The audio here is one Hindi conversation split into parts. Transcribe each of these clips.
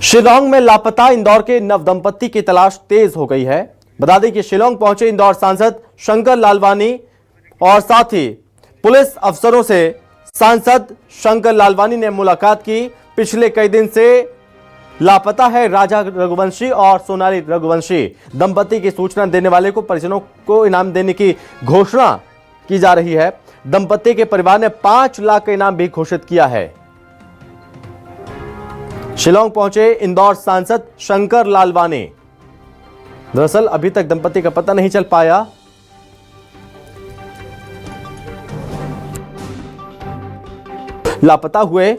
शिलांग में लापता इंदौर के नवदंपति की तलाश तेज हो गई है। बता दें कि शिलांग पहुंचे इंदौर सांसद शंकर लालवानी और साथ ही पुलिस अफसरों से सांसद शंकर लालवानी ने मुलाकात की। पिछले कई दिन से लापता है राजा रघुवंशी और सोनाली रघुवंशी दंपति की सूचना देने वाले को परिजनों को इनाम देने की घोषणा की जा रही है। दंपति के परिवार ने 5 लाख का इनाम भी घोषित किया है। शिलांग पहुंचे इंदौर सांसद शंकर लालवानी। दरअसल अभी तक दंपति का पता नहीं चल पाया। लापता हुए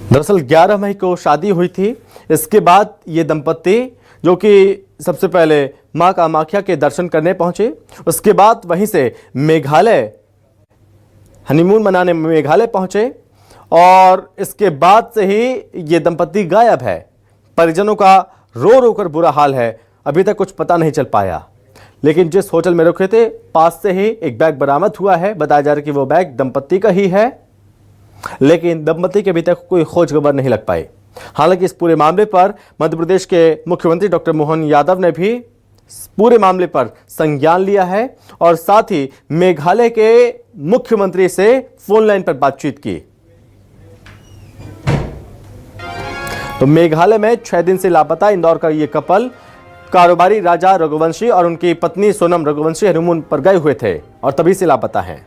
दरअसल 11 मई को शादी हुई थी। इसके बाद ये दंपति जो कि सबसे पहले मां कामाख्या के दर्शन करने पहुंचे, उसके बाद वहीं से मेघालय हनीमून मनाने मेघालय पहुंचे और इसके बाद से ही ये दंपति गायब है। परिजनों का रो रो कर बुरा हाल है। अभी तक कुछ पता नहीं चल पाया, लेकिन जिस होटल में रुके थे पास से ही एक बैग बरामद हुआ है। बताया जा रहा है कि वो बैग दंपति का ही है, लेकिन दंपति के अभी तक कोई खोज खबर नहीं लग पाई। हालांकि इस पूरे मामले पर मध्य प्रदेश के मुख्यमंत्री डॉक्टर मोहन यादव ने भी पूरे मामले पर संज्ञान लिया है और साथ ही मेघालय के मुख्यमंत्री से फोन लाइन पर बातचीत की। तो मेघालय में 6 दिन से लापता इंदौर का ये कपल कारोबारी राजा रघुवंशी और उनकी पत्नी सोनम रघुवंशी हनीमून पर गए हुए थे और तभी से लापता हैं।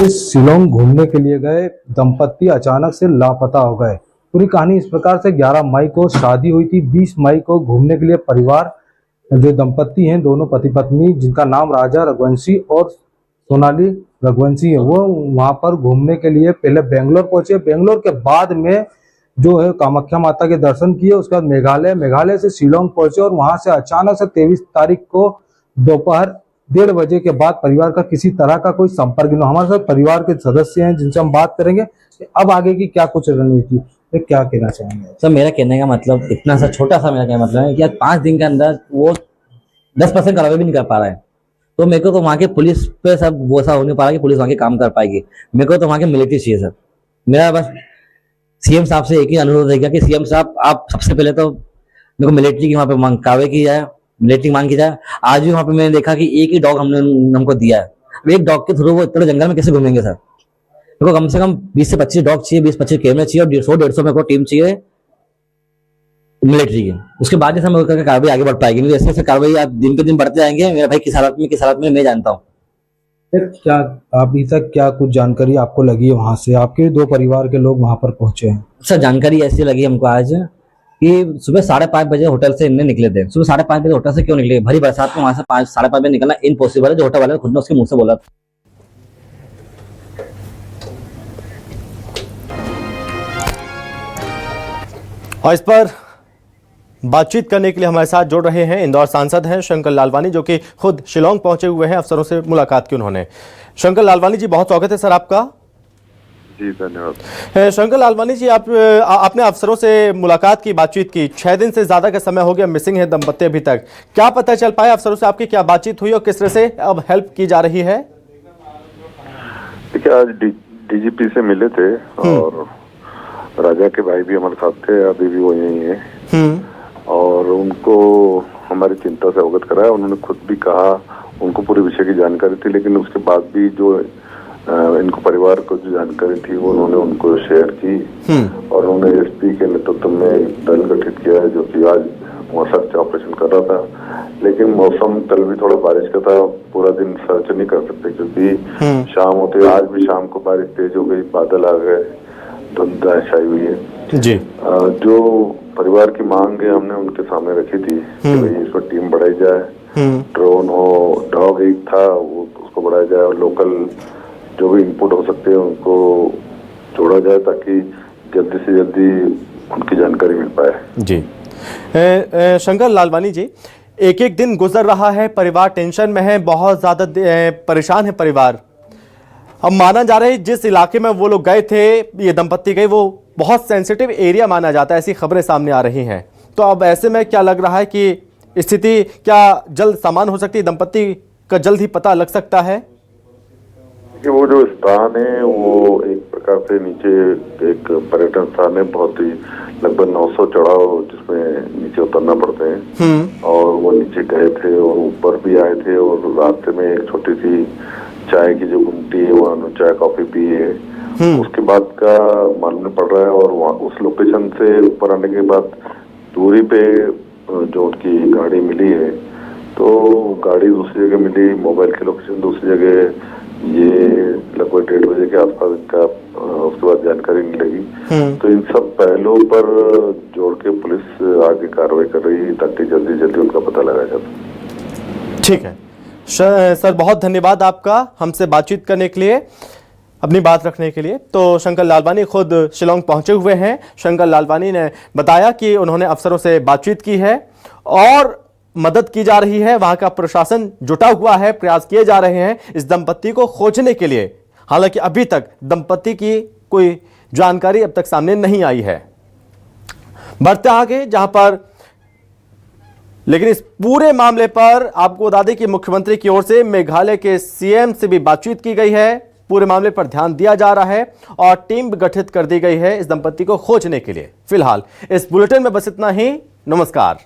शिलांग घूमने के लिए गए दंपति अचानक से लापता हो गए। पूरी कहानी इस प्रकार से 11 मई को शादी हुई थी। 20 मई को घूमने के लिए परिवार जो दंपति हैं, दोनों पति पत्नी जिनका नाम राजा रघुवंशी और सोनाली रघुवंशी है, वो वहां पर घूमने के लिए पहले बेंगलोर पहुंचे। बेंगलोर के बाद में जो है कामाख्या माता के दर्शन किए। उसके बाद मेघालय से शिलांग पहुंचे और वहां से अचानक से 23 तारीख को दोपहर 1:30 बजे के बाद परिवार का किसी तरह का कोई संपर्क नहीं। हमारे साथ परिवार के सदस्य हैं जिनसे हम बात करेंगे अब आगे की क्या कुछ रणनीति, तो क्या कहना चाहेंगे? सर मेरा कहने का मतलब इतना सा छोटा सा मेरा कहना मतलब है कि आज 5 दिन के अंदर वो 10% कार्रवाई भी नहीं कर पा रहा है। तो मेरे को तो वहाँ के पुलिस पे सब वो ऐसा हो नहीं पा रहा कि पुलिस वहाँ के काम कर पाएगी। मेरे को तो वहाँ के मिलिट्री चाहिए सर। मेरा बस सीएम साहब से एक ही अनुरोध रहेगा कि सीएम साहब आप सबसे पहले तो मेरे को मिलिट्री की वहाँ पे मांग कार्रवाई की जाए, मिलिट्री मांग की जाए। आज भी वहाँ पे मैंने देखा कि एक ही डॉग हमको दिया है। अब एक डॉग के थ्रू वो इतने जंगल में कैसे घूमेंगे सर? मेरे को कम से कम 20 से 25 डॉग चाहिए, 20-25 कैमरे चाहिए और 100-150 मेरे को टीम चाहिए मिलिट्री की। उसके बाद जैसे मैं कार्रवाई आगे बढ़ पाएगी। जैसे जैसे कार्रवाई आप दिन पे दिन बढ़ते जाएंगे, मेरा भाई किस हालत में मैं जानता हूँ। क्या अभी तक क्या कुछ जानकारी आपको लगी है वहां से? आपके 2 परिवार के लोग वहां पर पहुंचे हैं। सर जानकारी ऐसी लगी हमको आज कि सुबह 5:30 बजे होटल से इनने निकले थे। सुबह 5:30 बजे होटल से क्यों निकले? भरी बरसात में वहां से 5-5:30 बजे निकलना इम्पॉसिबल है। जो होटल वाले ने खुद ने उसके मुंह से बोला। और इस पर बातचीत करने के लिए हमारे साथ जुड़ रहे हैं इंदौर सांसद हैं शंकर लालवानी, जो कि खुद शिलांग पहुंचे हुए हैं। अफसरों से मुलाकात की उन्होंने। शंकर लालवानी जी, बहुत स्वागत है सर आपका। जी धन्यवाद। शंकर लालवानी जी, आपने अफसरों से मुलाकात की, बातचीत की। 6 दिन से ज्यादा का समय हो गया, मिसिंग है दंपति अभी तक। क्या पता चल पाया अफसरों से? आपकी क्या बातचीत हुई और किस तरह से अब हेल्प की जा रही है? देखिए, आज डीजीपी से मिले थे और राजा के भाई भी हमारे साथ थे, अभी भी वो यही है और उनको हमारी चिंता से अवगत कराया। उन्होंने खुद भी कहा उनको पूरे विषय की जानकारी थी, लेकिन उसके बाद भी जो इनको परिवार को जो जानकारी थी वो उन्होंने उनको शेयर की और उन्होंने एसपी के नेतृत्व में दल गठित किया है जो कि आज वहाँ सर्च ऑपरेशन कर रहा था। लेकिन मौसम कल भी थोड़ा बारिश का था, पूरा दिन सर्च नहीं कर सकते क्योंकि शाम होते, आज भी शाम को बारिश तेज हो गई, बादल आ गए, धुंध छाई हुई है जी। जो परिवार की मांग है हमने उनके सामने रखी थी कि भाई इस पर टीम बढ़ाई जाए, ड्रोन हो, डॉग एक था वो उसको बढ़ाया जाए और लोकल जो भी इनपुट हो सकते हैं उनको जोड़ा जाए ताकि जल्दी से जल्दी उनकी जानकारी मिल पाए। जी। शंकर लालवानी जी, एक एक दिन गुजर रहा है, परिवार टेंशन में है, बहुत ज़्यादा परेशान है परिवार। अब माना जा रहा है जिस इलाके में वो लोग गए थे, ये दंपत्ति गए, वो बहुत सेंसिटिव एरिया माना जाता है, ऐसी खबरें सामने आ रही हैं। तो अब ऐसे में क्या लग रहा है कि स्थिति क्या जल्द सामान्य हो सकती है, दंपत्ति का जल्द ही पता लग सकता है? कि वो जो स्थान है वो एक प्रकार से नीचे एक पर्यटन स्थान है, बहुत ही लगभग 900 चढ़ाव जिसमें नीचे उतरना पड़ते हैं। और वो नीचे गए थे और ऊपर भी आए थे और रास्ते में एक छोटी सी चाय की जो गुमटी है वहाँ चाय कॉफी पी है। उसके बाद का मालूम पड़ रहा है। और वहाँ उस लोकेशन से ऊपर आने के बाद दूरी पे जो उनकी गाड़ी मिली है, तो गाड़ी दूसरी जगह मिली, मोबाइल की लोकेशन दूसरी जगह, ये लगभग 1:30 बजे के आसपास इनका उसके बाद जानकारी मिलेगी। तो इन सब पहलुओं पर जोड़ के पुलिस आगे कार्रवाई कर रही है ताकि जल्दी जल्दी उनका पता लगाया जा सके। ठीक है सर, बहुत धन्यवाद आपका हमसे बातचीत करने के लिए, अपनी बात रखने के लिए। तो शंकर लालवानी खुद शिलोंग पहुंचे हुए हैं। शंकर लालवानी ने बताया कि उन्होंने अफसरों से बातचीत की है और मदद की जा रही है, वहां का प्रशासन जुटा हुआ है, प्रयास किए जा रहे हैं इस दंपत्ति को खोजने के लिए। हालांकि अभी तक दंपत्ति की कोई जानकारी अब तक सामने नहीं आई है। बढ़ते आगे जहां पर, लेकिन इस पूरे मामले पर आपको बता दें कि मुख्यमंत्री की ओर से मेघालय के सीएम से भी बातचीत की गई है। पूरे मामले पर ध्यान दिया जा रहा है और टीम गठित कर दी गई है इस दंपत्ति को खोजने के लिए। फिलहाल इस बुलेटिन में बस इतना ही। नमस्कार।